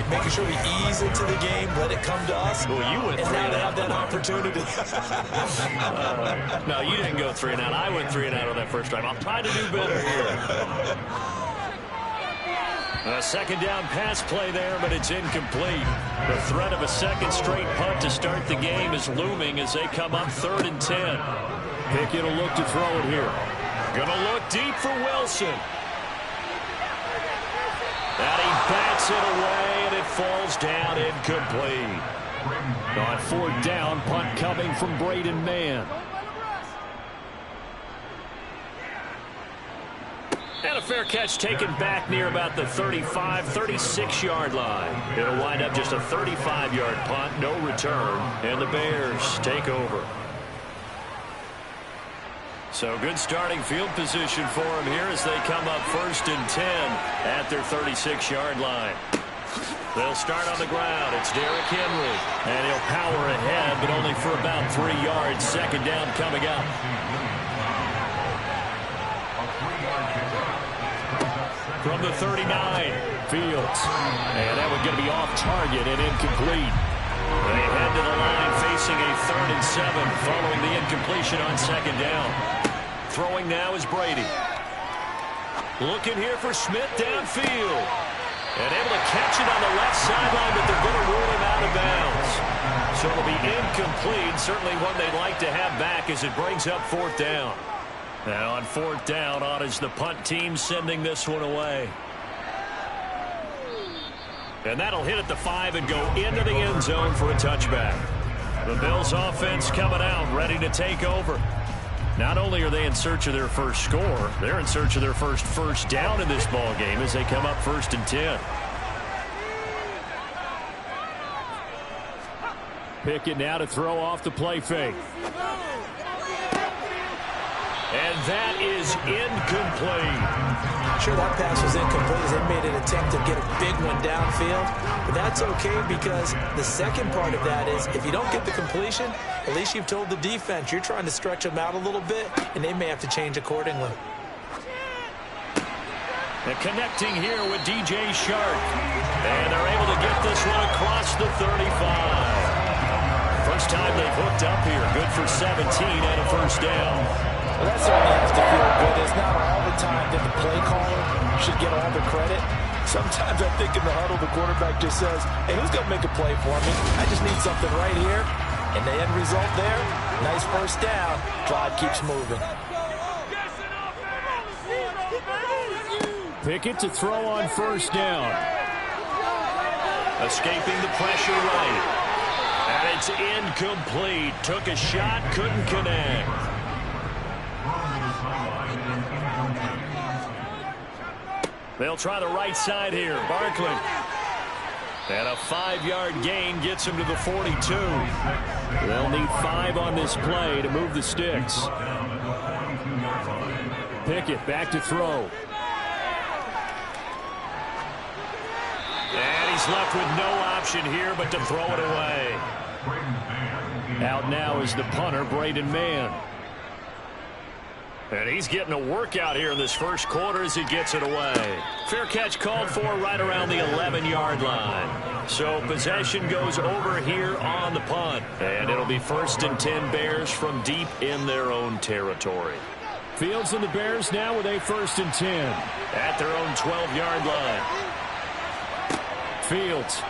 right. Making sure we ease into the game, let it come to us. Well, you went and 3 now and they out. have that opportunity. No, you didn't go 3 and out. I went 3 and out on that first drive. I'll try to do better here. A second down pass play there, but it's incomplete. The threat of a second straight punt to start the game is looming as they come up 3rd and 10. Pickett will look to throw it here. Gonna look deep for Wilson. And he bats it away, and it falls down incomplete. On 4th down, punt coming from Braden Mann. And a fair catch taken back near about the 35, 36-yard line. It'll wind up just a 35-yard punt, no return, and the Bears take over. So good starting field position for them here as they come up 1st and 10 at their 36-yard line. They'll start on the ground. It's Derrick Henry, and he'll power ahead, but only for about 3 yards. Second down coming up. From the 39, Fields. And that one's going to be off target and incomplete. They head to the line facing a 3rd and 7 following the incompletion on second down. Throwing now is Brady. Looking here for Smith downfield. And able to catch it on the left sideline, but they're going to rule him out of bounds. So it'll be incomplete. Certainly one they'd like to have back as it brings up 4th down. Now on 4th down, on is the punt team sending this one away. And that'll hit at the 5 and go into the end zone for a touchback. The Bills offense coming out, ready to take over. Not only are they in search of their first score, they're in search of their first down in this ball game as they come up 1st and 10. Pickett now to throw off the play fake. And that is incomplete. Sure, that pass was incomplete as they made an attempt to get a big one downfield. But that's okay because the second part of that is if you don't get the completion, at least you've told the defense you're trying to stretch them out a little bit, and they may have to change accordingly. And connecting here with DJ Shark. And they're able to get this one across the 35. First time they've hooked up here. Good for 17 and a first down. Well, that certainly has to feel good. It's not all the time that the play caller should get all the credit. Sometimes I think in the huddle, the quarterback just says, hey, who's going to make a play for me? I just need something right here. And the end result there, nice first down. Drive keeps moving. Pickett to throw on first down. Escaping the pressure right. And it's incomplete. Took a shot, couldn't connect. They'll try the right side here. Barkley. And a 5-yard gain gets him to the 42. They'll need 5 on this play to move the sticks. Pickett back to throw. And he's left with no option here but to throw it away. Out now is the punter, Braden Mann. And he's getting a workout here in this first quarter as he gets it away. Fair catch called for right around the 11-yard line. So possession goes over here on the punt. And it'll be 1st and 10 Bears from deep in their own territory. Fields and the Bears now with a 1st and 10. At their own 12-yard line. Fields.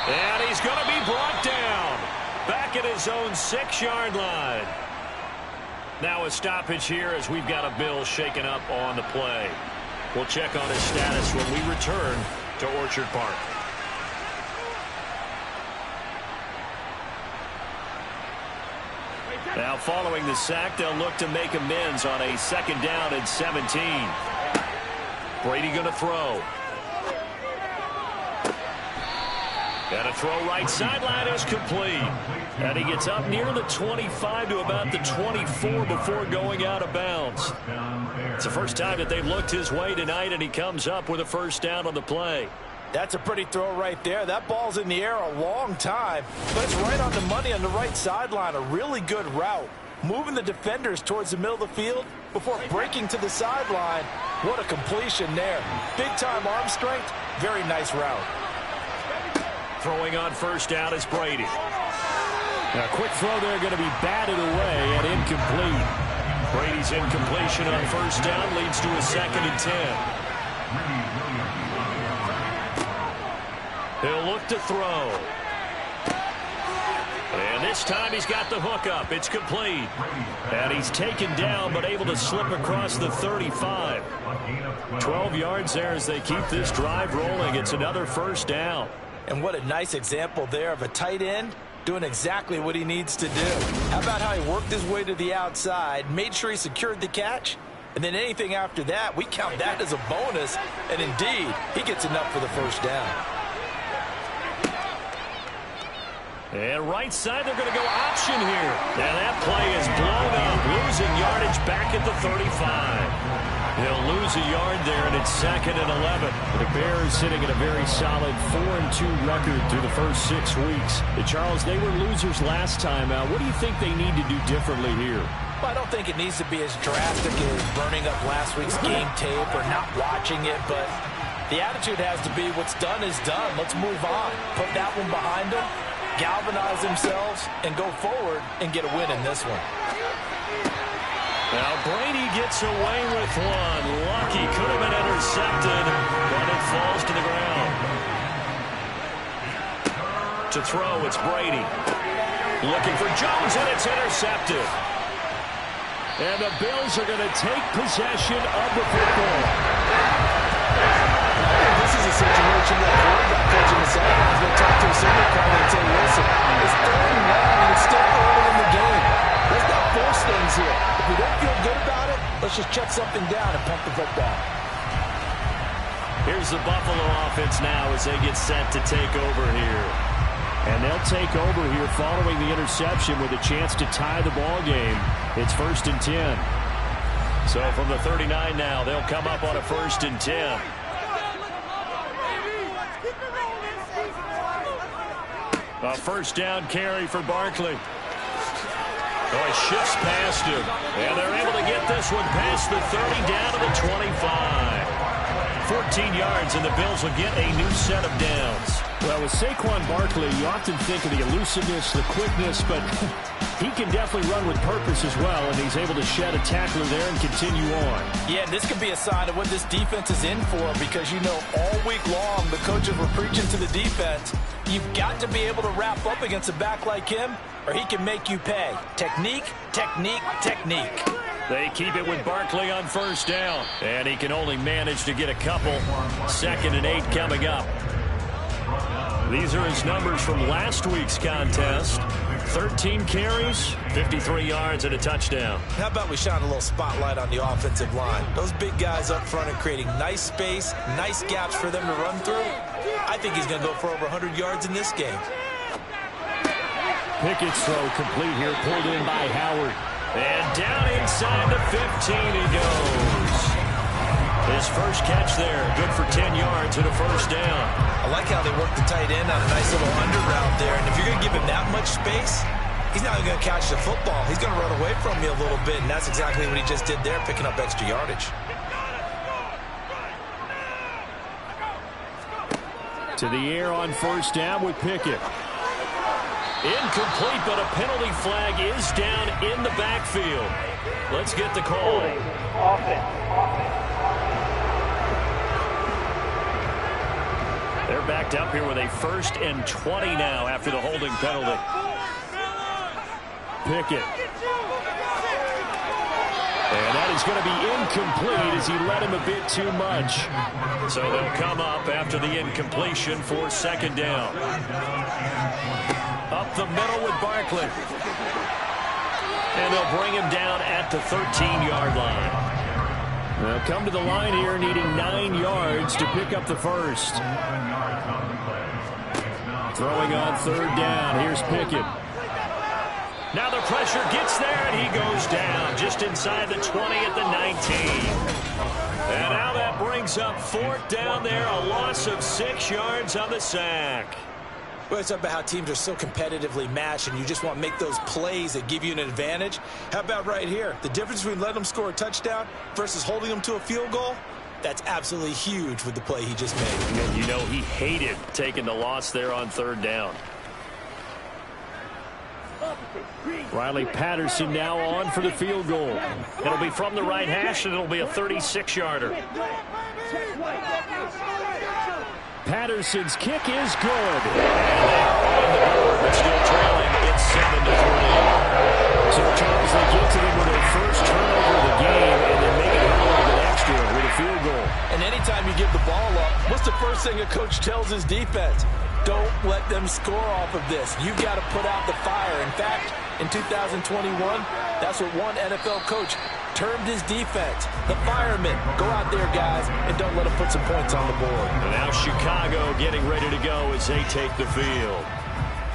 And he's going to be brought down. Back at his own 6-yard line. Now a stoppage here as we've got a Bill shaken up on the play. We'll check on his status when we return to Orchard Park. Now following the sack, they'll look to make amends on a 2nd down and 17. Brady going to throw. And a throw right sideline is complete. And he gets up near the 25 to about the 24 before going out of bounds. It's the first time that they've looked his way tonight, and he comes up with a first down on the play. That's a pretty throw right there. That ball's in the air a long time, but it's right on the money on the right sideline. A really good route. Moving the defenders towards the middle of the field before breaking to the sideline. What a completion there. Big-time arm strength, Very nice route. Throwing on first down is Brady. A quick throw there going to be batted away and incomplete. Brady's incompletion on first down leads to a 2nd and 10. He'll look to throw. And this time he's got the hook up. It's complete. And he's taken down but able to slip across the 35. 12 yards there as they keep this drive rolling. It's another first down. And what a nice example there of a tight end doing exactly what he needs to do. How about how he worked his way to the outside, made sure he secured the catch, and then anything after that, we count that as a bonus. And indeed, he gets enough for the first down. And right side, they're going to go option here. And that play is blown up, losing yardage back at the 35. He'll lose a yard there, and it's 2nd and 11. The Bears sitting at a very solid 4-2 record through the first 6 weeks. Charles, they were losers last time out. What do you think they need to do differently here? Well, I don't think it needs to be as drastic as burning up last week's game tape or not watching it, but the attitude has to be what's done is done. Let's move on. Put that one behind them, galvanize themselves, and go forward and get a win in this one. Now Brady gets away with one. Lucky, could have been intercepted, but it falls to the ground. To throw, it's Brady. Looking for Jones, and it's intercepted. And the Bills are going to take possession of the football. This is a situation that quarterback coach in the sideline is going to talk to a senior corner and say, listen, it's 3rd and 1, and it's still early in the game. Let's not force things here. If we don't feel good about it, let's just check something down and pump the football. Here's the Buffalo offense now as they get set to take over here. And they'll take over here following the interception with a chance to tie the ball game. It's 1st and 10. So from the 39 now, they'll come up on a 1st and 10. A first down carry for Barkley. Oh, he shifts past him. And they're able to get this one past the 30 down to the 25. 14 yards, and the Bills will get a new set of downs. Well, with Saquon Barkley, you often think of the elusiveness, the quickness, but he can definitely run with purpose as well, and he's able to shed a tackler there and continue on. Yeah, this could be a sign of what this defense is in for, because you know all week long the coaches were preaching to the defense, you've got to be able to wrap up against a back like him, or he can make you pay. Technique, technique, technique. They keep it with Barkley on first down, and he can only manage to get a couple. 2nd and 8 coming up. These are his numbers from last week's contest. 13 carries, 53 yards, and a touchdown. How about we shine a little spotlight on the offensive line? Those big guys up front are creating nice space, nice gaps for them to run through. I think he's going to go for over 100 yards in this game. Pickett's throw complete here, pulled in by Howard. And down inside the 15 he goes. His first catch there, good for 10 yards and a first down. I like how they work the tight end on a nice little under route there. And if you're going to give him that much space, he's not going to catch the football. He's going to run away from you a little bit, and that's exactly what he just did there, picking up extra yardage. To the air on first down with Pickett. Incomplete, but a penalty flag is down in the backfield. Let's get the call. They're backed up here with a 1st and 20 now after the holding penalty. Pickett. And that is going to be incomplete as he led him a bit too much. So they'll come up after the incompletion for 2nd down. Up the middle with Barkley. And they'll bring him down at the 13-yard line. They'll come to the line here needing 9 yards to pick up the first. Throwing on 3rd down. Here's Pickett. Now the pressure gets there, and he goes down just inside the 20 at the 19. And now that brings up 4th down there, a loss of 6 yards on the sack. Well, it's about how teams are so competitively matched, and you just want to make those plays that give you an advantage. How about right here? The difference between letting them score a touchdown versus holding them to a field goal? That's absolutely huge with the play he just made. And you know he hated taking the loss there on 3rd down. Riley Patterson now on for the field goal. It'll be from the right hash, and it'll be a 36-yarder. Patterson's kick is good. And they are on the board, but still trailing. It's 7-3. So, Charles, they get to them with their first turnover of the game and then make it a little bit extra with a field goal. And anytime you give the ball up, what's the first thing a coach tells his defense? Don't let them score off of this. You've got to put out the fire. In fact, in 2021, that's what one NFL coach termed his defense. The firemen. Go out there, guys, and don't let them put some points on the board. And now Chicago getting ready to go as they take the field.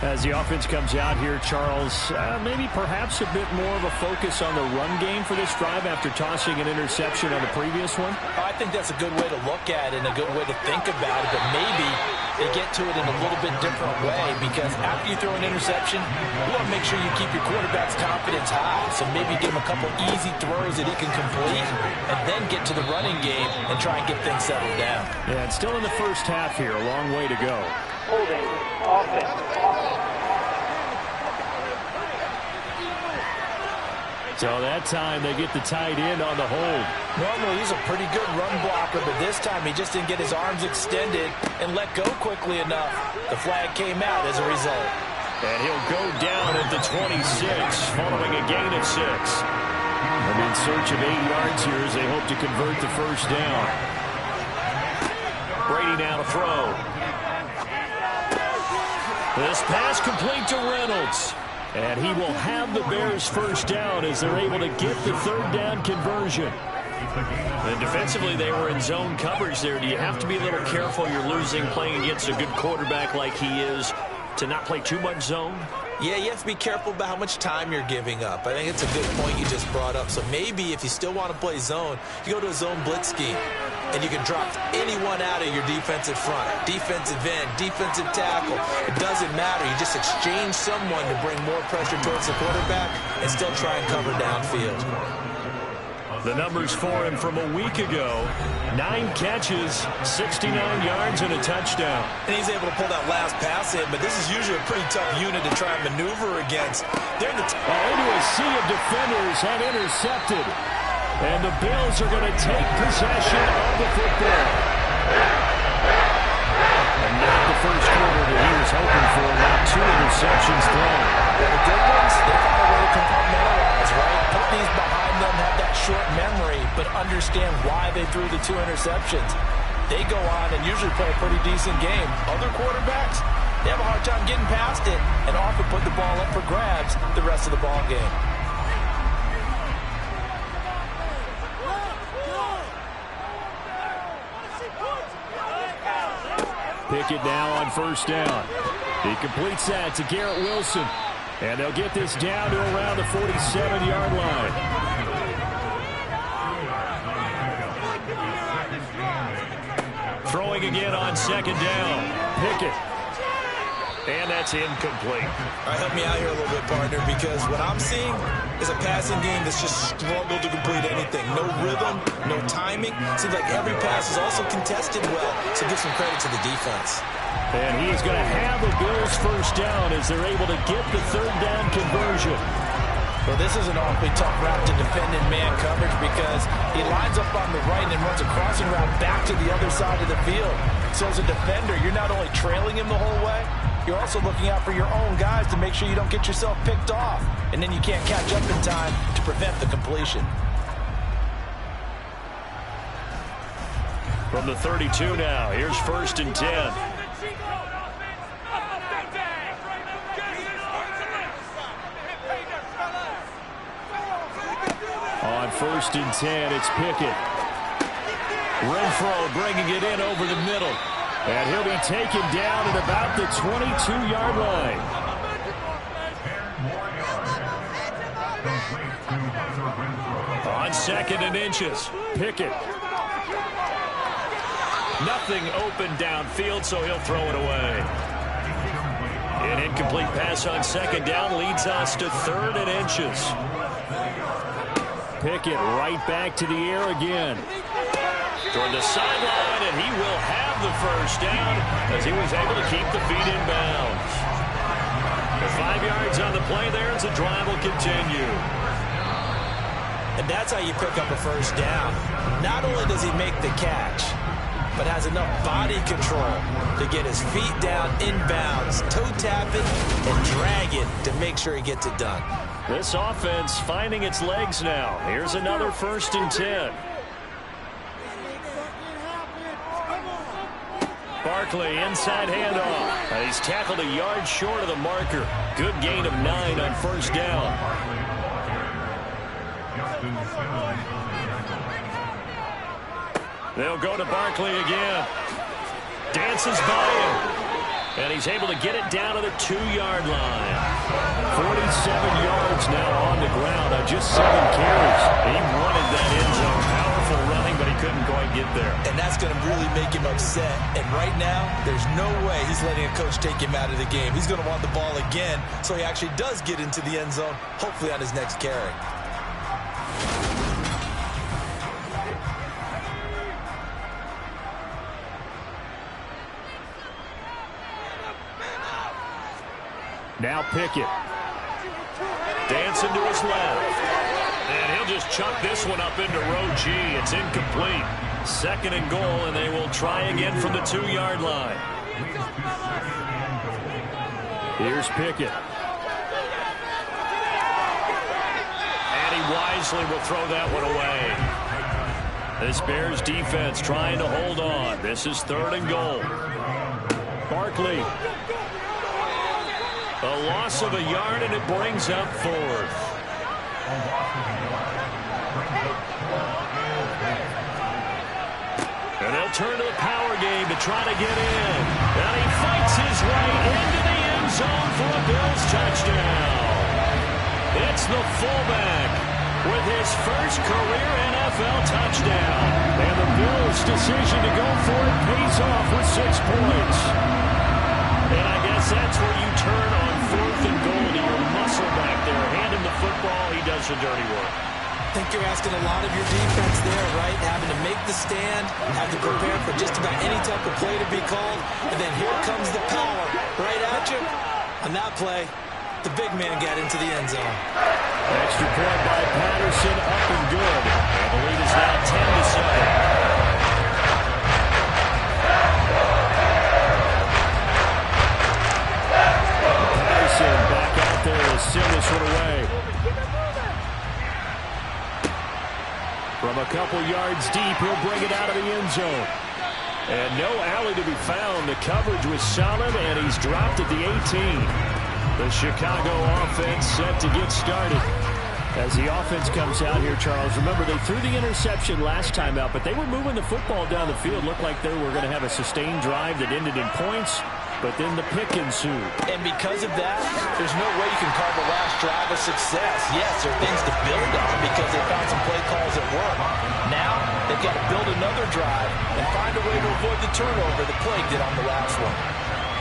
As the offense comes out here, Charles, maybe perhaps a bit more of a focus on the run game for this drive after tossing an interception on the previous one? I think that's a good way to look at it and a good way to think about it, but maybe they get to it in a little bit different way, because after you throw an interception, you want to make sure you keep your quarterback's confidence high. So maybe give him a couple easy throws that he can complete and then get to the running game and try and get things settled down. Yeah, it's still in the first half here. A long way to go. Holding offense. So that time they get the tight end on the hold. Normally he's a pretty good run blocker, but this time he just didn't get his arms extended and let go quickly enough. The flag came out as a result. And he'll go down at the 26 following a gain of 6. And in search of 8 yards here as they hope to convert the first down. Brady now to throw. This pass complete to Reynolds. And he will have the Bears first down as they're able to get the 3rd down conversion. And defensively, they were in zone coverage there. Do you have to be a little careful? You're losing playing against a good quarterback like he is to not play too much zone? Yeah, you have to be careful about how much time you're giving up. I think it's a good point you just brought up. So maybe if you still want to play zone, you go to a zone blitz scheme. And you can drop anyone out of your defensive front. Defensive end, defensive tackle. It doesn't matter. You just exchange someone to bring more pressure towards the quarterback and still try and cover downfield. The numbers for him from a week ago: 9 catches, 69 yards, and a touchdown. And he's able to pull that last pass in, but this is usually a pretty tough unit to try and maneuver against. They're in the into a sea of defenders and intercepted. And the Bills are going to take possession of the football. And not the first quarter that he was hoping for. Now 2 interceptions thrown. The good ones, they find a way to compartmentalize, right? Put these behind them, have that short memory, but understand why they threw the 2 interceptions. They go on and usually play a pretty decent game. Other quarterbacks, they have a hard time getting past it and often put the ball up for grabs the rest of the ball game. Pickett now on first down. He completes that to Garrett Wilson. And they'll get this down to around the 47-yard line. Throwing again on 2nd down. Pickett. And that's incomplete. All right, help me out here a little bit, partner, because what I'm seeing is a passing game that's just struggled to complete anything. No rhythm, no timing. Seems like every pass is also contested well, so give some credit to the defense. And he is going to have the Bills first down as they're able to get the 3rd down conversion. Well, this is an awfully tough route to defend in man coverage because he lines up on the right and then runs a crossing route back to the other side of the field. So as a defender, you're not only trailing him the whole way, you're also looking out for your own guys to make sure you don't get yourself picked off. And then you can't catch up in time to prevent the completion. From the 32 now, here's 1st and 10. On 1st and 10, it's Pickett. Renfro bringing it in over the middle. And he'll be taken down at about the 22-yard line. On 2nd and inches. Pickett. Nothing open downfield, so he'll throw it away. An incomplete pass on 2nd down leads us to 3rd and inches. Pickett right back to the air again. toward the sideline, and he will have the first down as he was able to keep the feet in bounds. The 5 yards on the play there as the drive will continue. And that's how you pick up a first down. Not only does he make the catch, but has enough body control to get his feet down in bounds, toe tap it, and drag it to make sure he gets it done. This offense finding its legs now. Here's another 1st and 10. Barkley inside handoff. And he's tackled a yard short of the marker. Good gain of 9 on 1st down. They'll go to Barkley again. Dances by him. And he's able to get it down to the 2-yard line. 47 yards now on the ground on just 7 carries. He wanted that end zone. Powerful running, but he couldn't quite get there. And that's going to really make him upset. And right now, there's no way he's letting a coach take him out of the game. He's going to want the ball again, so he actually does get into the end zone, hopefully on his next carry. Now Pickett. Dancing to his left. And he'll just chuck this one up into row G. It's incomplete. 2nd and goal, and they will try again from the 2-yard line. Here's Pickett. And he wisely will throw that one away. This Bears defense trying to hold on. This is 3rd and goal. Barkley. A loss of a yard, and it brings up 4th. And they'll turn to the power game to try to get in. And he fights his way into the end zone for a Bills touchdown. It's the fullback with his first career NFL touchdown. And the Bills' decision to go for it pays off with 6 points. And I guess that's where you turn on 4th and goal to your muscle back there. Hand him the football, he does the dirty work. I think you're asking a lot of your defense there, right? Having to make the stand, have to prepare for just about any type of play to be called, and then here comes the power right at you. On that play, the big man got into the end zone. Extra point by Patterson, up and good. And the lead is now 10-7. Back out there to send this one away. From a couple yards deep, he'll bring it out of the end zone. And no alley to be found. The coverage was solid, and he's dropped at the 18. The Chicago offense set to get started. As the offense comes out here, Charles, remember they threw the interception last time out, but they were moving the football down the field. Looked like they were going to have a sustained drive that ended in points. But then the pick ensued. And because of that, there's no way you can call the last drive a success. Yes, there are things to build on because they found some play calls that work. Now, they've got to build another drive and find a way to avoid the turnover the play did on the last one.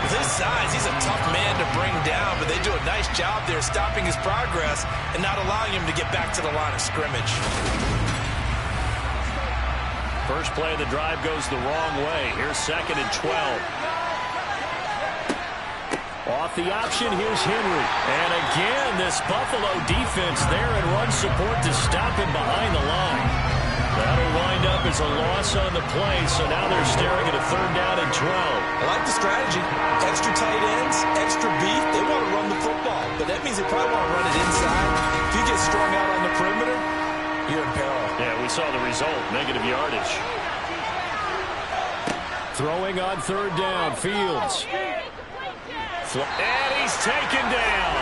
With his size, he's a tough man to bring down, but they do a nice job there stopping his progress and not allowing him to get back to the line of scrimmage. First play of the drive goes the wrong way. Here's 2nd and 12. Off the option, here's Henry. And again, this Buffalo defense there in run support to stop him behind the line. That'll wind up as a loss on the play, so now they're staring at a 3rd down and 12. I like the strategy. Extra tight ends, extra beef. They want to run the football, but that means they probably want to run it inside. If you get strung out on the perimeter, you're in peril. Yeah, we saw the result, negative yardage. Throwing on 3rd down, Fields. And he's taken down.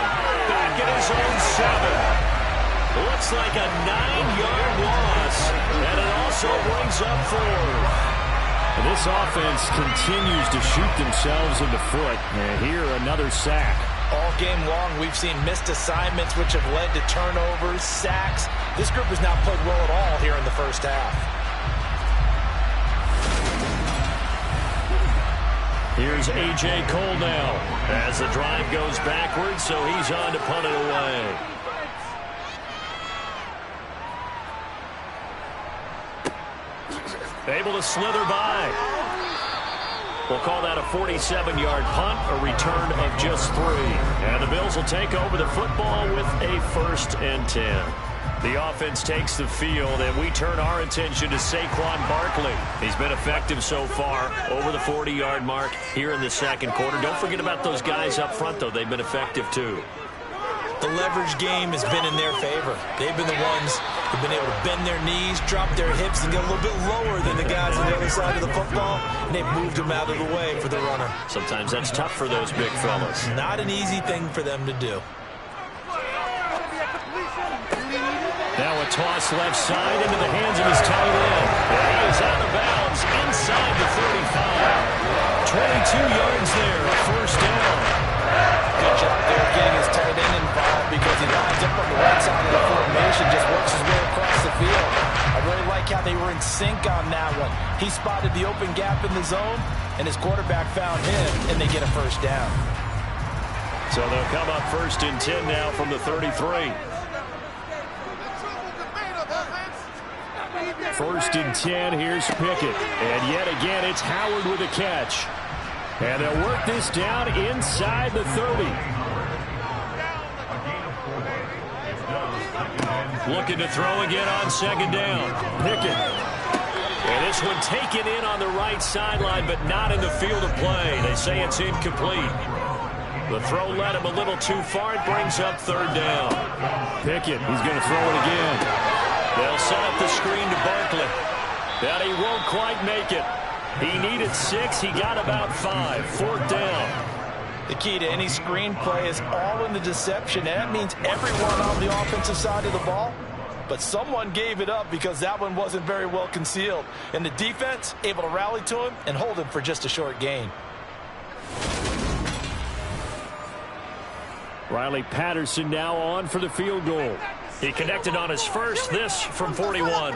Back at his own 7. Looks like a 9-yard loss. And it also brings up 4th. And this offense continues to shoot themselves in the foot. And here, another sack. All game long, we've seen missed assignments, which have led to turnovers, sacks. This group has not played well at all here in the first half. Here's A.J. Cole now as the drive goes backwards, so he's on to punt it away. Able to slither by. We'll call that a 47-yard punt, a return of just 3. And the Bills will take over the football with a 1st and 10. The offense takes the field, and we turn our attention to Saquon Barkley. He's been effective so far, over the 40-yard mark here in the second quarter. Don't forget about those guys up front, though. They've been effective, too. The leverage game has been in their favor. They've been the ones who've been able to bend their knees, drop their hips, and get a little bit lower than the guys on the other side of the football, and they've moved them out of the way for the runner. Sometimes that's tough for those big fellas. Not an easy thing for them to do. Now a toss left side into the hands of his tight end. And he is out of bounds inside the 35. 22 yards there, first down. Good job there getting his tight end involved because he lines up on the right side of the formation, just works his way across the field. I really like how they were in sync on that one. He spotted the open gap in the zone, and his quarterback found him, and they get a first down. So they'll come up 1st and 10 now from the 33. 1st and 10, here's Pickett. And yet again, it's Howard with a catch. And they'll work this down inside the 30. Looking to throw again on 2nd down. Pickett. And this one taken in on the right sideline, but not in the field of play. They say it's incomplete. The throw led him a little too far. It brings up 3rd down. Pickett, he's going to throw it again. They'll set up the screen to Barkley. But he won't quite make it. He needed 6. He got about 5. 4th down. The key to any screen play is all in the deception, and that means everyone on the offensive side of the ball. But someone gave it up because that one wasn't very well concealed. And the defense able to rally to him and hold him for just a short gain. Riley Patterson now on for the field goal. He connected on his first, this from 41.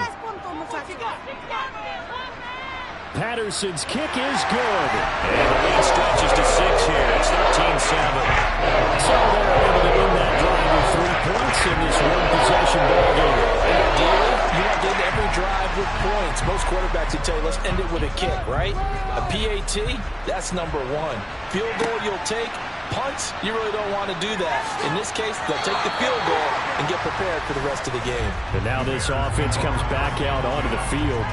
Patterson's kick is good. And the lead stretches to 6 here. It's 13-7. So they're able to win that drive with 3 points in this one-possession ball game. Ideally, you want to end every drive with points. Most quarterbacks would tell you, let's end it with a kick, right? A PAT, that's number 1. Field goal you'll take. Punts, you really don't want to do that. In this case, they'll take the field goal and get prepared for the rest of the game. And now this offense comes back out onto the field.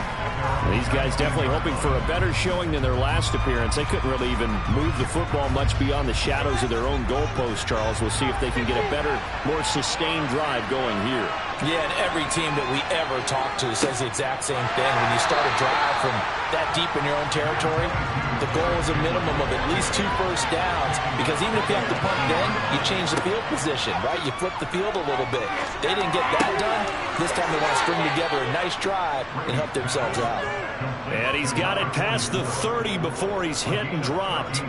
These guys definitely hoping for a better showing than their last appearance. They couldn't really even move the football much beyond the shadows of their own goalpost, Charles. We'll see if they can get a better, more sustained drive going here. Yeah, and every team that we ever talk to says the exact same thing. When you start a drive from that deep in your own territory, the goal is a minimum of at least 2 first downs, because even if you have to punt then, you change the field position, right? You flip the field a little bit. They didn't get that done. This time they want to string together a nice drive and help themselves out. And he's got it past the 30 before he's hit and dropped.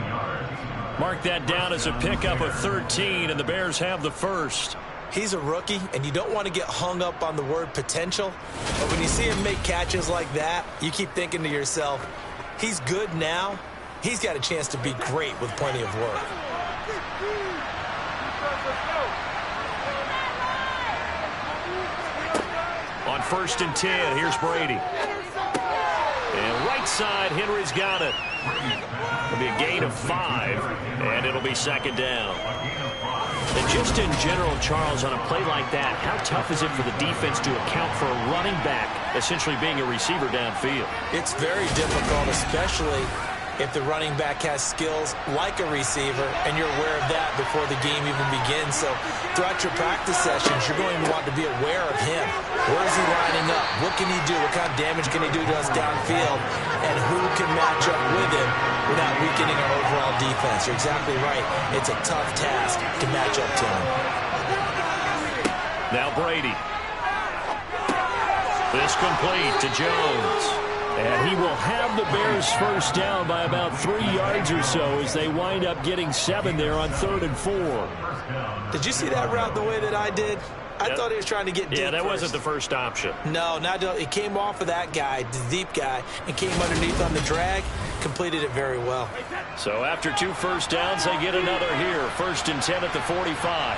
Mark that down as a pickup of 13, and the Bears have the first. He's a rookie, and you don't want to get hung up on the word potential. But when you see him make catches like that, you keep thinking to yourself, he's good now. He's got a chance to be great with plenty of work. On 1st and 10, here's Brady. And right side, Henry's got it. It'll be a gain of 5, and it'll be 2nd down. And just in general, Charles, on a play like that, how tough is it for the defense to account for a running back essentially being a receiver downfield? It's very difficult, especially if the running back has skills like a receiver, and you're aware of that before the game even begins. So throughout your practice sessions, you're going to want to be aware of him. Where is he lining up? What can he do? What kind of damage can he do to us downfield? And who can match up with him without weakening our overall defense? You're exactly right. It's a tough task to match up to him. Now Brady. This complete to Jones. And he will have the Bears first down by about 3 yards or so as they wind up getting 7 there on 3rd and 4. Did you see that route the way that I did? I thought he was trying to get deep. Yeah, that first. wasn't the first option. No, it came off of that guy, the deep guy, and came underneath on the drag, completed it very well. So after 2 first downs, they get another here. 1st and 10 at the 45.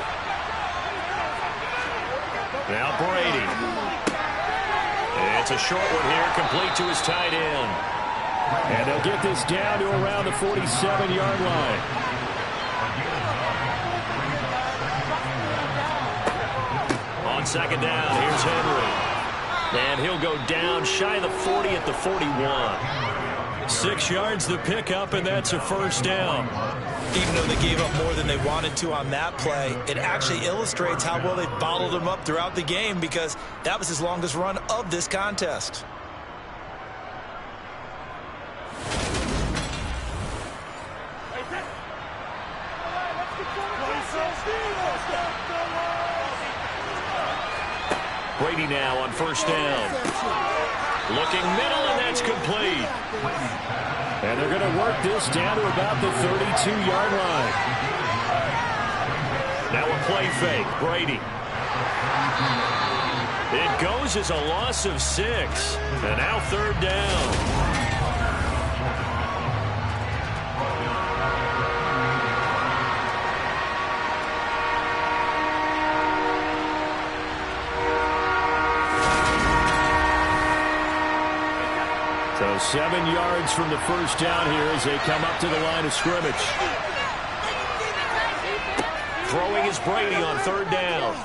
Now Brady. It's a short one here, complete to his tight end. And they'll get this down to around the 47-yard line. On second down, here's Henry. And he'll go down shy of the 40 at the 41. 6 yards the pickup, and that's a first down. Even though they gave up more than they wanted to on that play, it actually illustrates how well they bottled him up throughout the game, because that was his longest run of this contest. Brady now on first down. Looking middle, and that's complete. And they're going to work this down to about the 32-yard line. Now a play fake. Brady. It goes as a loss of 6. And now third down. So 7 yards from the first down here as they come up to the line of scrimmage. Throwing is Brady on third down.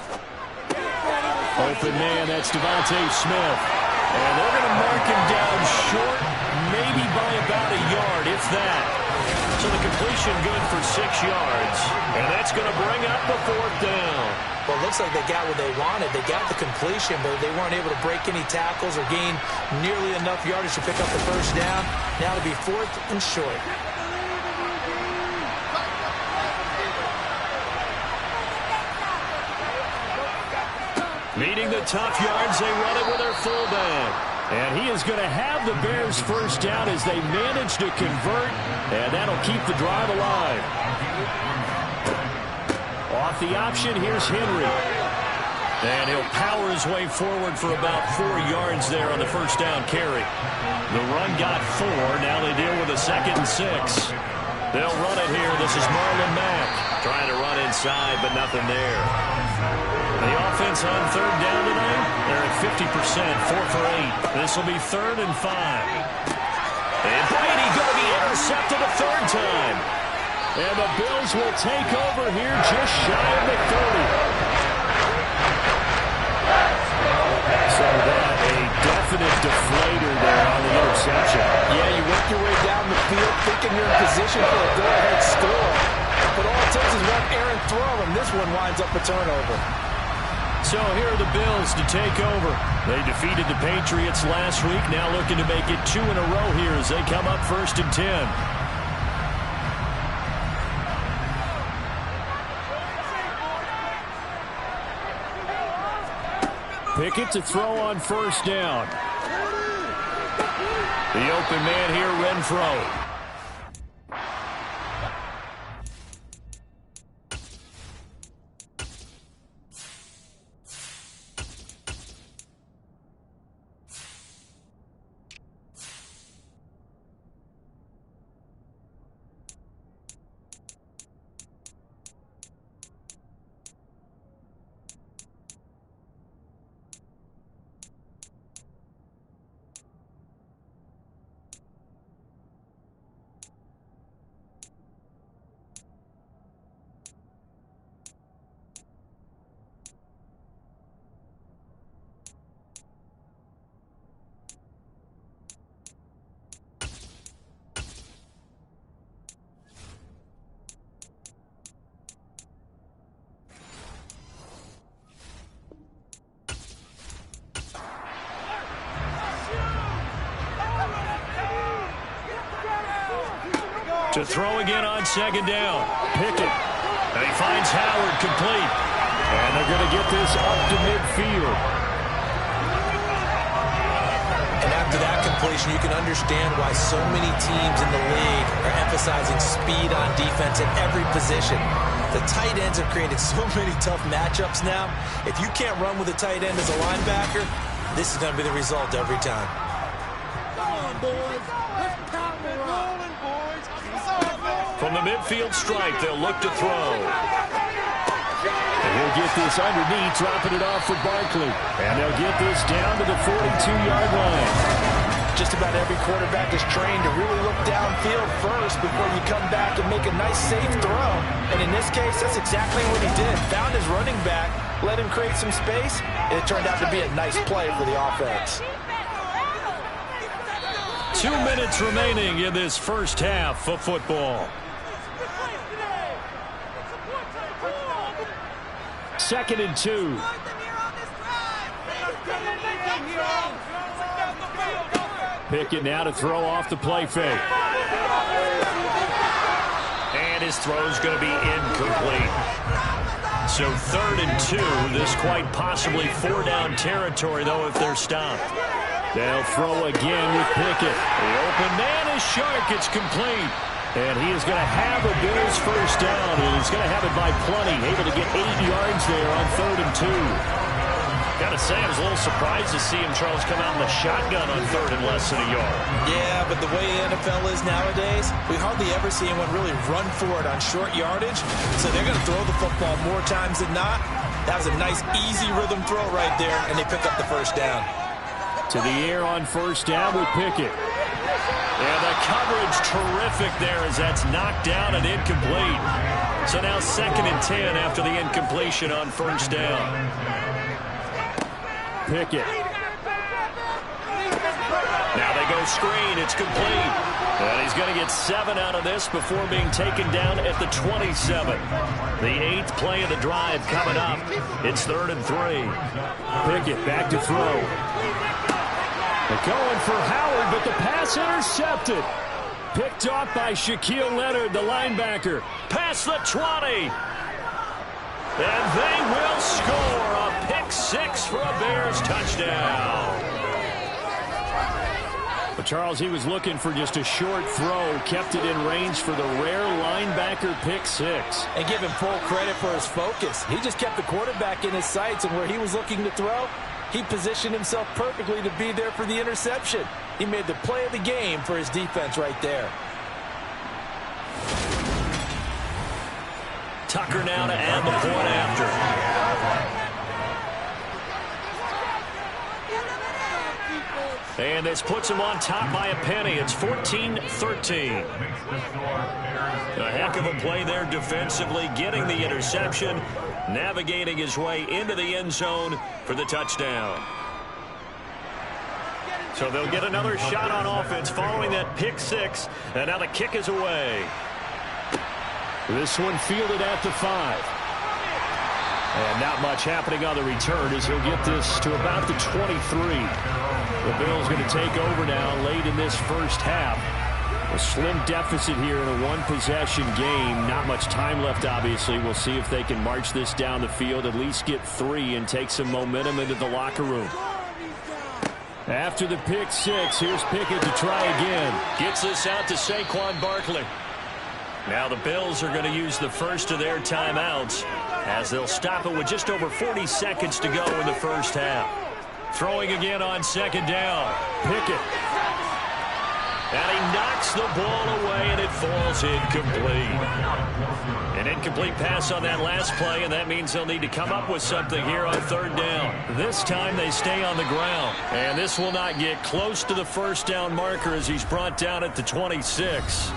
Open man, that's Devontae Smith. And they're going to mark him down short, maybe by about a yard, if that. So the completion good for 6 yards. And that's going to bring up the fourth down. Well, it looks like they got what they wanted. They got the completion, but they weren't able to break any tackles or gain nearly enough yardage to pick up the first down. Now it'll be fourth and short. Needing the tough yards, they run it with their fullback. And he is going to have the Bears first down as they manage to convert, and that'll keep the drive alive. Off the option, here's Henry. And he'll power his way forward for about 4 yards there on the first down carry. The run got 4. Now they deal with a 2nd and 6. They'll run it here. This is Marlon Mack trying to run inside, but nothing there. The offense on third down tonight, they're at 50%, 4 for 8. This will be 3rd and 5. And Brady going to be intercepted a 3rd time. And the Bills will take over here just shy of the 30. So that a definite deflator there on the interception. Yeah, you work your way down the field thinking you're in position for a go-ahead score. But all it takes is one errant throw, and this one winds up a turnover. So here are the Bills to take over. They defeated the Patriots last week, now looking to make it 2 in a row here as they come up 1st and 10. Pickett to throw on first down. The open man here, Renfro. To throw again on second down. Pickett. And he finds Howard complete. And they're going to get this up to midfield. And after that completion, you can understand why so many teams in the league are emphasizing speed on defense at every position. The tight ends have created so many tough matchups now. If you can't run with a tight end as a linebacker, this is going to be the result every time. Come on, boys. Let's power up. From the midfield stripe, they'll look to throw. And he'll get this underneath, dropping it off for Barkley. And they'll get this down to the 42-yard line. Just about every quarterback is trained to really look downfield first before you come back and make a nice, safe throw. And in this case, that's exactly what he did. Found his running back, let him create some space, and it turned out to be a nice play for the offense. 2 minutes remaining in this first half of football. Second and 2. Pickett now to throw off the play fake. And his throw's going to be incomplete. So 3rd and 2. This quite possibly 4-down territory, though, if they're stopped. They'll throw again with Pickett. The open man is Shark. It's complete. And he is going to have a Bills first down, and he's going to have it by plenty. Able to get 8 yards there on 3rd and 2. Got to say, I was a little surprised to see him, Charles, come out in the shotgun on 3rd and less than a yard. Yeah, but the way the NFL is nowadays, we hardly ever see anyone really run for it on short yardage. So they're going to throw the football more times than not. That was a nice, easy rhythm throw right there, and they pick up the first down. To the air on first down with Pickett. And the coverage terrific there as that's knocked down and incomplete. So now 2nd and 10 after the incompletion on first down. Pickett. Now they go screen. It's complete. And he's going to get 7 out of this before being taken down at the 27. The 8th play of the drive coming up. It's 3rd and 3. Pickett back to throw. They're going for Howard, but the pass intercepted. Picked off by Shaquille Leonard, the linebacker. Past the 20. And they will score a pick 6 for a Bears touchdown. But Charles, he was looking for just a short throw, kept it in range for the rare linebacker pick 6. And give him full credit for his focus. He just kept the quarterback in his sights, and where he was looking to throw, he positioned himself perfectly to be there for the interception. He made the play of the game for his defense right there. Tucker now to add the point after. And this puts him on top by a penny. It's 14-13. A heck of a play there defensively, getting the interception, navigating his way into the end zone for the touchdown. So they'll get another shot on offense following that pick 6, and now the kick is away. This one fielded at the 5. And not much happening on the return as he'll get this to about the 23. The Bills going to take over now late in this first half. A slim deficit here in a one-possession game. Not much time left, obviously. We'll see if they can march this down the field, at least get 3 and take some momentum into the locker room. After the pick 6, here's Pickett to try again. Gets this out to Saquon Barkley. Now the Bills are going to use the first of their timeouts as they'll stop it with just over 40 seconds to go in the first half. Throwing again on 2nd down. Pickett. And he knocks the ball away, and it falls incomplete. An incomplete pass on that last play, and that means they'll need to come up with something here on 3rd down. This time they stay on the ground, and this will not get close to the first down marker as he's brought down at the 26.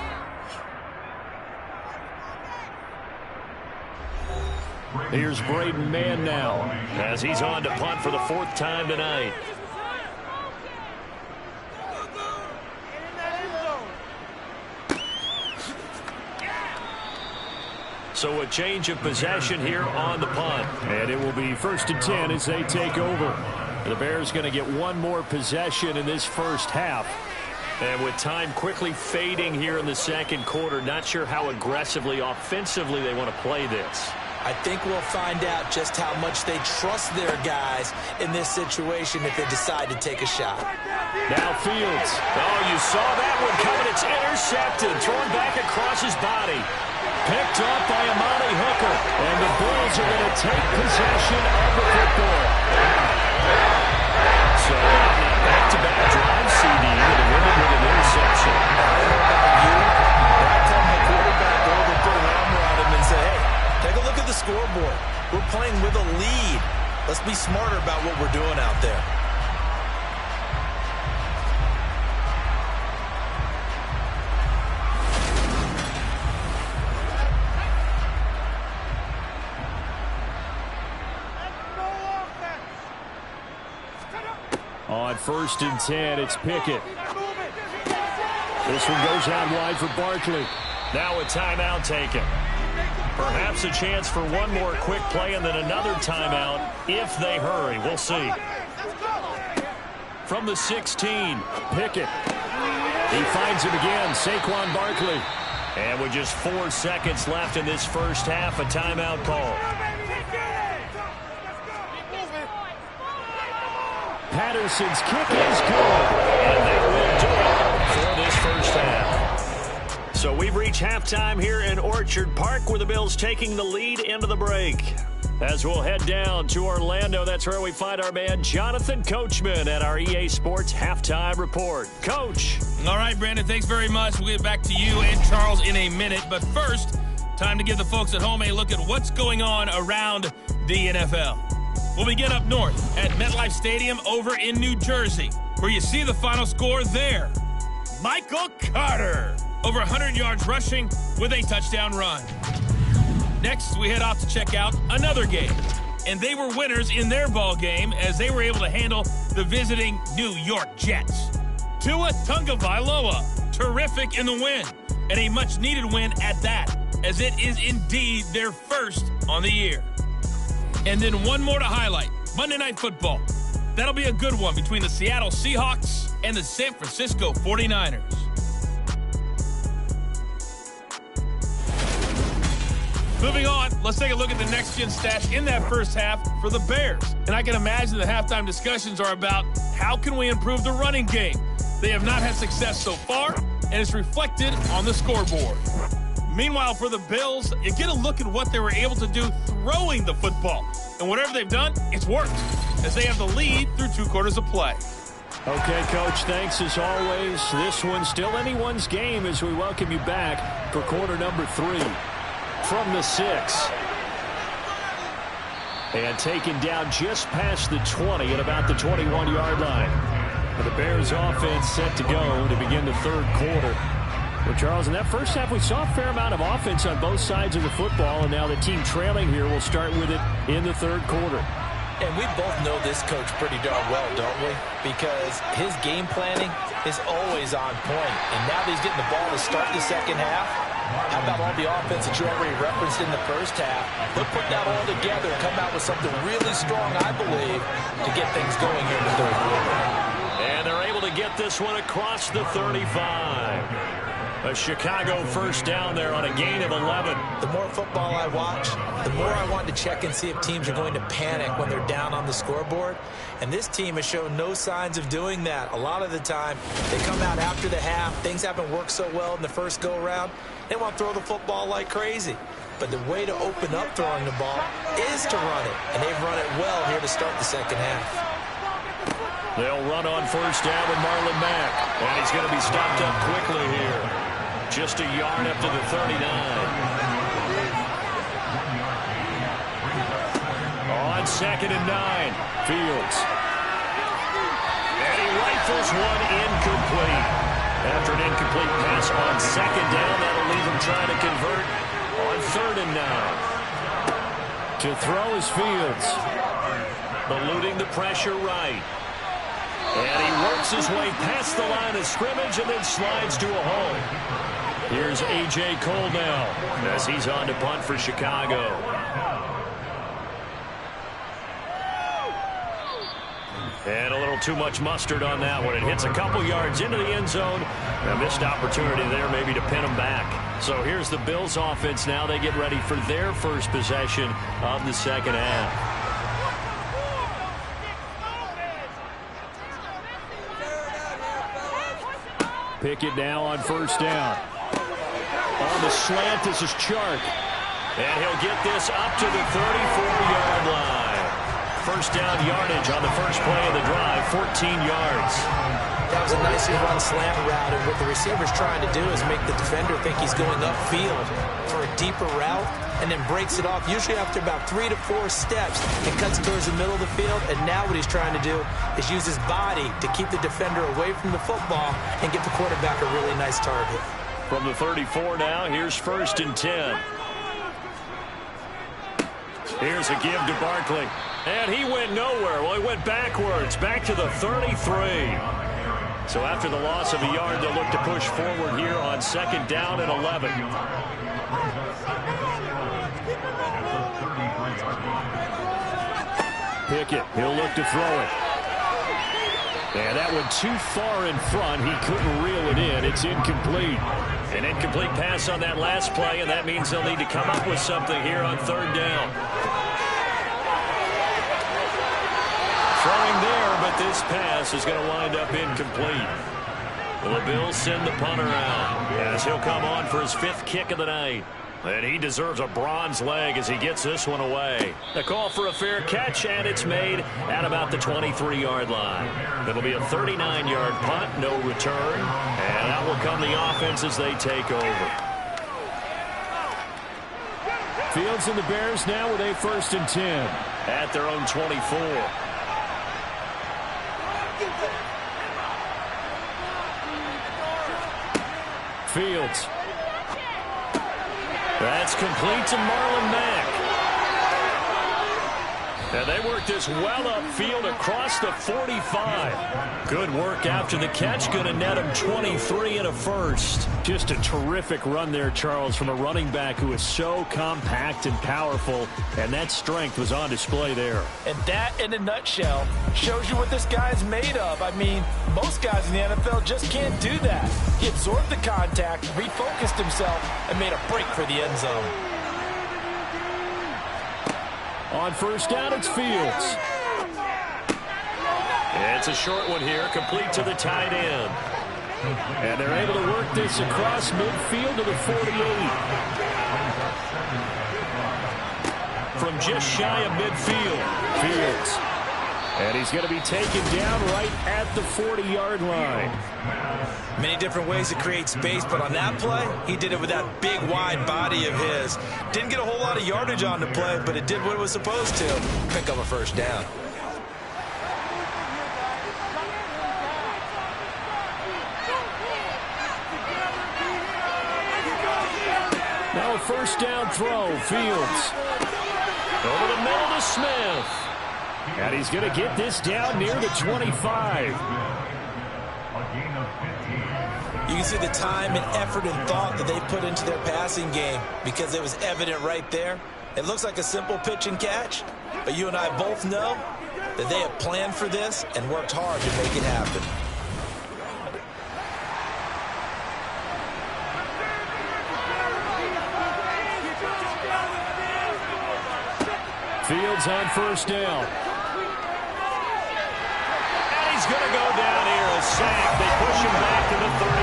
Here's Braden Mann now as he's on to punt for the 4th time tonight. So a change of possession here on the punt. And it will be 1st and 10 as they take over. The Bears going to get one more possession in this first half. And with time quickly fading here in the second quarter, not sure how aggressively, offensively they want to play this. I think we'll find out just how much they trust their guys in this situation if they decide to take a shot. Now Fields. Oh, you saw that one coming. It's intercepted. Thrown back across his body. Picked up by Amani Hooker. And the Bills are going to take possession of the football. So back-to-back drive CD with a winning with an interception. I don't know about you, but I tell my quarterback over, put an armor on him and say, hey, take a look at the scoreboard. We're playing Let's be smarter about what we're doing out there. On 1st and 10, it's Pickett. This one goes out wide for Barkley. Now a timeout taken. Perhaps a chance for one more quick play and then another timeout if they hurry. We'll see. From the 16, Pickett. He finds him again, Saquon Barkley. And with just 4 seconds left in this first half, a timeout call. Patterson's kick is good. And that will do it for this first half. So we've reached halftime here in Orchard Park, where the Bills taking the lead into the break. As we'll head down to Orlando, that's where we find our man Jonathan Coachman at our EA Sports Halftime Report. Coach. All right, Brandon, thanks very much. We'll get back to you and Charles in a minute. But first, time to give the folks at home a look at what's going on around the NFL. We'll begin up north at MetLife Stadium over in New Jersey, where you see the final score there. Michael Carter, over 100 yards rushing with a touchdown run. Next, we head off to check out another game. And they were winners in their ball game as they were able to handle the visiting New York Jets. Tua Tagovailoa, terrific in the win, and a much-needed win at that, as it is indeed their first on the year. And then one more to highlight, Monday Night Football. That'll be a good one between the Seattle Seahawks and the San Francisco 49ers. Moving on, let's take a look at the next-gen stats in that first half for the Bears. And I can imagine the halftime discussions are about how can we improve the running game. They have not had success so far, and it's reflected on the scoreboard. Meanwhile, for the Bills, you get a look at what they were able to do throwing the football. And whatever they've done, it's worked, as they have the lead through 2 quarters of play. Okay, Coach, thanks as always. This one's still anyone's game as we welcome you back for quarter number 3. From the 6. And taken down just past the 20 at about the 21-yard line. For the Bears offense set to go to begin the third quarter. Well, Charles, in that first half, we saw a fair amount of offense on both sides of the football, and now the team trailing here will start with it in the third quarter. And we both know this coach pretty darn well, don't we? Because his game planning is always on point. And now that he's getting the ball to start the second half, how about all the offense that you already referenced in the first half? They'll put that all together and come out with something really strong, I believe, to get things going here in the third quarter. And they're able to get this one across the 35. A Chicago first down there on a gain of 11. The more football I watch, the more I want to check and see if teams are going to panic when they're down on the scoreboard. And this team has shown no signs of doing that. A lot of the time, they come out after the half. Things haven't worked so well in the first go-around. They want to throw the football like crazy. But the way to open up throwing the ball is to run it. And they've run it well here to start the second half. They'll run on first down with Marlon Mack. And he's going to be stopped up quickly here. Just a yard up to the 39. On 2nd and 9, Fields. And he rifles one incomplete. After an incomplete pass on 2nd down, that'll leave him trying to convert on 3rd and 9. To throw is Fields. Eluding the pressure right. And he works his way past the line of scrimmage and then slides to a hole. Here's A.J. Cole now as he's on to punt for Chicago. And a little too much mustard on that one. It hits a couple yards into the end zone. A missed opportunity there maybe to pin them back. So here's the Bills offense now. They get ready for their first possession of the second half. Pickett now on first down. On the slant, this is Chark. And he'll get this up to the 34-yard line. First down yardage on the first play of the drive, 14 yards. That was a nicely run slant route, and what the receiver's trying to do is make the defender think he's going upfield for a deeper route, and then breaks it off, usually after about 3 to 4 steps, and cuts towards the middle of the field. And now what he's trying to do is use his body to keep the defender away from the football and get the quarterback a really nice target. From the 34 now, here's 1st and 10. Here's a give to Barkley. And he went nowhere. Well, he went backwards, back to the 33. So after the loss of a yard, they'll look to push forward here on 2nd down and 11. Pickett, he'll look to throw it. And that one too far in front. He couldn't reel it in. It's incomplete. An incomplete pass on that last play, and that means they'll need to come up with something here on 3rd down. Throwing there, but this pass is going to wind up incomplete. Well, the Bills send the punter out as he'll come on for his 5th kick of the night. And he deserves a bronze leg as he gets this one away. The call for a fair catch, and it's made at about the 23-yard line. It'll be a 39-yard punt, no return, and that will come the offense as they take over. Fields and the Bears now with a 1st and 10. At their own 24. Fields. That's complete to Marlon Mack. And they work this well upfield across the 45. Good work after the catch. Going to net him 23 and a 1st. Just a terrific run there, Charles, from a running back who is so compact and powerful. And that strength was on display there. And that, in a nutshell, shows you what this guy's made of. I mean, most guys in the NFL just can't do that. He absorbed the contact, refocused himself, and made a break for the end zone. On 1st down, it's Fields. It's a short one here, complete to the tight end. And they're able to work this across midfield to the 48. From just shy of midfield. Fields. And he's going to be taken down right at the 40-yard line. Many different ways to create space, but on that play, he did it with that big, wide body of his. Didn't get a whole lot of yardage on the play, but it did what it was supposed to. Pick up a 1st down. Now a 1st down throw. Fields. Over the middle to Smith. And he's going to get this down near the 25. You can see the time and effort and thought that they put into their passing game because it was evident right there. It looks like a simple pitch and catch, but you and I both know that they have planned for this and worked hard to make it happen. Fields on 1st down. He's going to go down here, a sack. They push him back to the 34.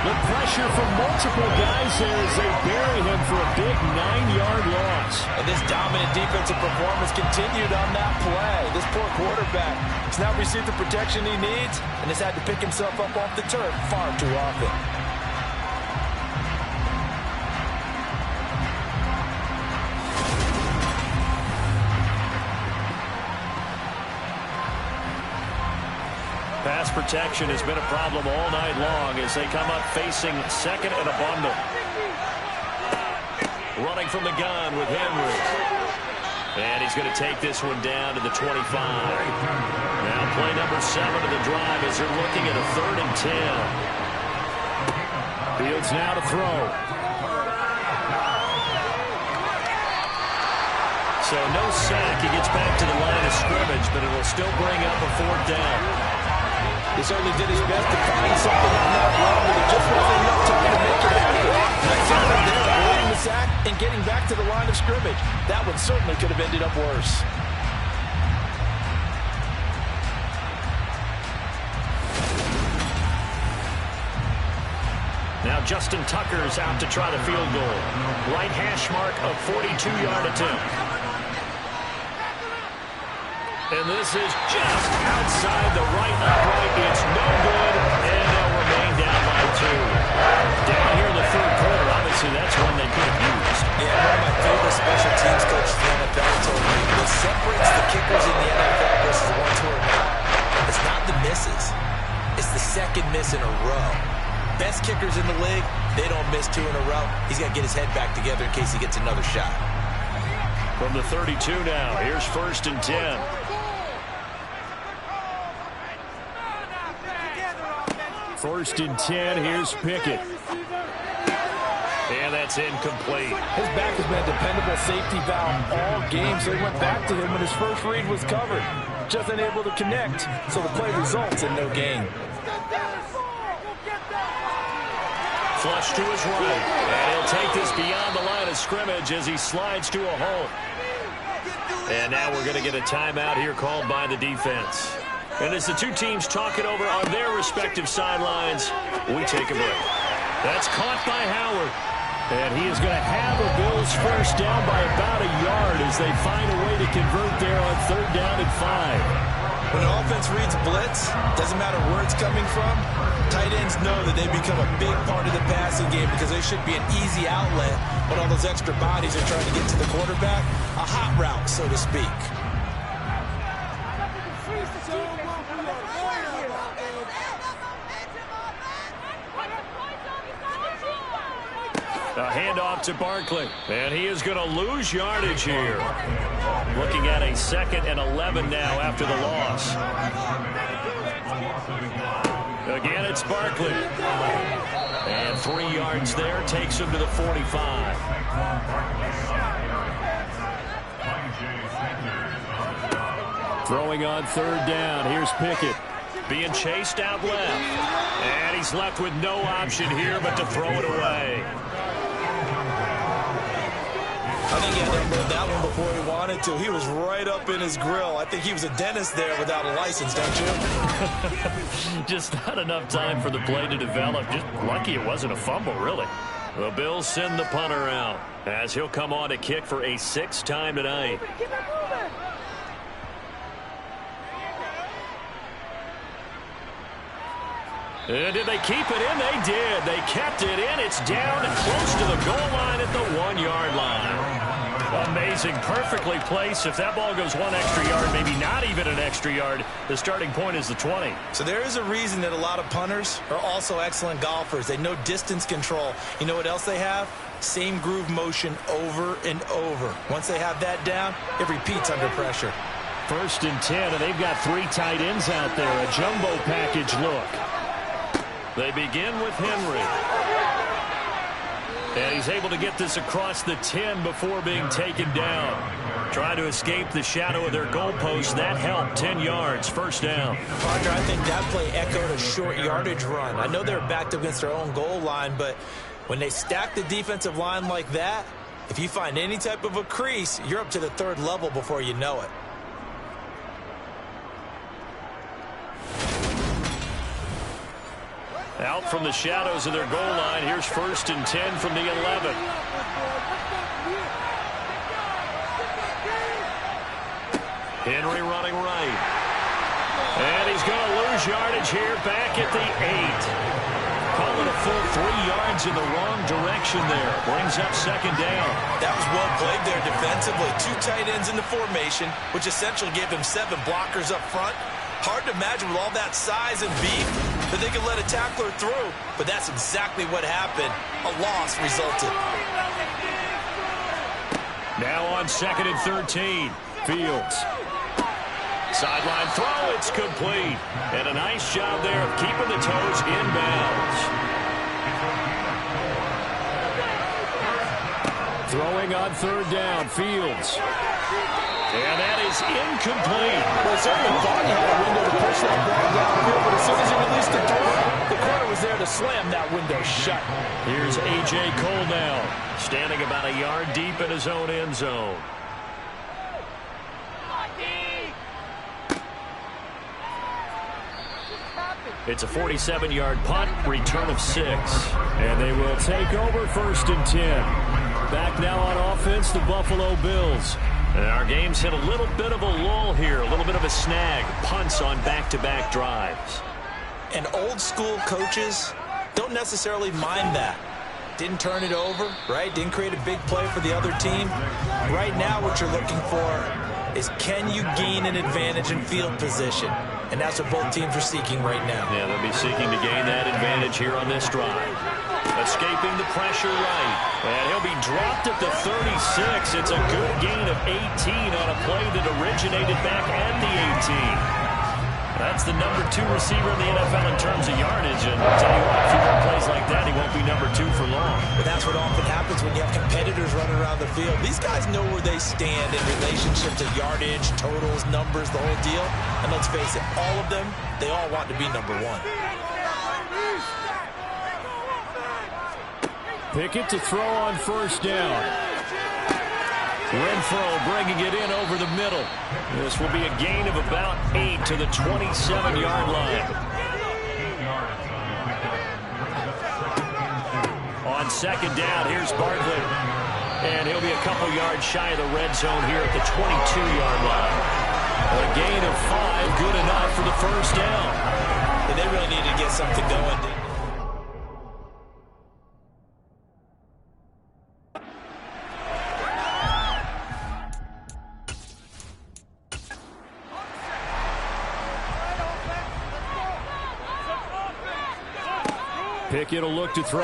The pressure from multiple guys there as they bury him for a big 9-yard loss. And this dominant defensive performance continued on that play. This poor quarterback has not received the protection he needs and has had to pick himself up off the turf far too often. Pass protection has been a problem all night long as they come up facing 2nd and a bundle. Running from the gun with Henry. And he's going to take this one down to the 25. Now play number 7 of the drive as they're looking at a 3rd and 10. Fields now to throw. So no sack. He gets back to the line of scrimmage, but it will still bring up a 4th down. He certainly did his best to find something on that run, but it just wasn't enough time to make it happen. Nice effort there, avoiding the sack and getting back to the line of scrimmage. That one certainly could have ended up worse. Now Justin Tucker's out to try the field goal. Right hash mark of 42-yard attempt. And this is just outside the right upright. It's no good, and they'll remain down by 2. Down here in the third quarter, obviously that's one they could have used. Yeah, one of my favorite special teams coaches in the NFL told me what separates the kickers in the NFL versus the ones who are not, it's not the misses. It's the second miss in a row. Best kickers in the league, they don't miss 2 in a row. He's got to get his head back together in case he gets another shot. From the 32 now, here's 1st and 10. First and 10, here's Pickett. And that's incomplete. His back has been a dependable safety valve all game, so he went back to him when his first read was covered. Just unable to connect, so the play results in no gain. Flush to his right. And he'll take this beyond the line of scrimmage as he slides to a hole. And now we're going to get a timeout here called by the defense. And as the two teams talk it over on their respective sidelines, we take a break. That's caught by Howard. And he is going to have a Bills first down by about a yard as they find a way to convert there on 3rd down and 5. When an offense reads blitz, doesn't matter where it's coming from, tight ends know that they become a big part of the passing game because they should be an easy outlet when all those extra bodies are trying to get to the quarterback. A hot route, so to speak. A handoff to Barkley. And he is going to lose yardage here. Looking at a 2nd and 11 now after the loss. Again, it's Barkley. And 3 yards there takes him to the 45. Throwing on 3rd down, here's Pickett. Being chased out left. And he's left with no option here but to throw it away. I think he had to unload that one before he wanted to. He was right up in his grill. I think he was a dentist there without a license, don't you? Just not enough time for the play to develop. Just lucky it wasn't a fumble, really. The Bills send the punter out as he'll come on to kick for a 6th time tonight. And did they keep it in? They did. They kept it in. It's down and close to the goal line at the 1-yard line. Amazing. Perfectly placed. If that ball goes 1 extra yard, maybe not even an extra yard, the starting point is the 20. So there is a reason that a lot of punters are also excellent golfers. They know distance control. You know what else they have? Same groove motion over and over. Once they have that down, it repeats under pressure. 1st and 10, and they've got 3 tight ends out there. A jumbo package look. They begin with Henry. And he's able to get this across the 10 before being taken down. Trying to escape the shadow of their goalpost. That helped. 10 yards. 1st down. Parker, I think that play echoed a short yardage run. I know they're backed up against their own goal line, but when they stack the defensive line like that, if you find any type of a crease, you're up to the 3rd level before you know it. Out from the shadows of their goal line. Here's 1st and 10 from the 11. Henry running right. And he's going to lose yardage here back at the 8. Call it a full 3 yards in the wrong direction there. Brings up 2nd down. That was well played there defensively. 2 tight ends in the formation, which essentially gave him 7 blockers up front. Hard to imagine with all that size and beef that they could let a tackler through, but that's exactly what happened. A loss resulted. Now on 2nd and 13. Fields. Sideline throw, it's complete. And a nice job there of keeping the toes inbounds. Throwing on 3rd down, Fields. And that is incomplete. Well, certainly thought he had a window to push that ball downfield, but as soon as he released the throw, the corner was there to slam that window shut. Here's A.J. Cole now, standing about a yard deep in his own end zone. It's a 47-yard punt, return of 6. And they will take over 1st and 10. Back now on offense, the Buffalo Bills. And our game's hit a little bit of a lull here, a little bit of a snag. Punts on back-to-back drives. And old-school coaches don't necessarily mind that. Didn't turn it over, right? Didn't create a big play for the other team. Right now what you're looking for is, can you gain an advantage in field position? And that's what both teams are seeking right now. Yeah, they'll be seeking to gain that advantage here on this drive. Escaping the pressure right. And he'll be dropped at the 36. It's a good gain of 18 on a play that originated back at the 18. That's the number 2 receiver in the NFL in terms of yardage. And I'll tell you what, a few more plays like that, he won't be number 2 for long. But that's what often happens when you have competitors running around the field. These guys know where they stand in relationship to yardage, totals, numbers, the whole deal. And let's face it, all of them, they all want to be number 1. Pickett to throw on first down. Renfrow bringing it in over the middle. This will be a gain of about 8 to the 27-yard line. On second down, here's Barkley. And he'll be a couple yards shy of the red zone here at the 22-yard line. A gain of 5, good enough for the first down. And they really need to get something going. Pickett will look to throw.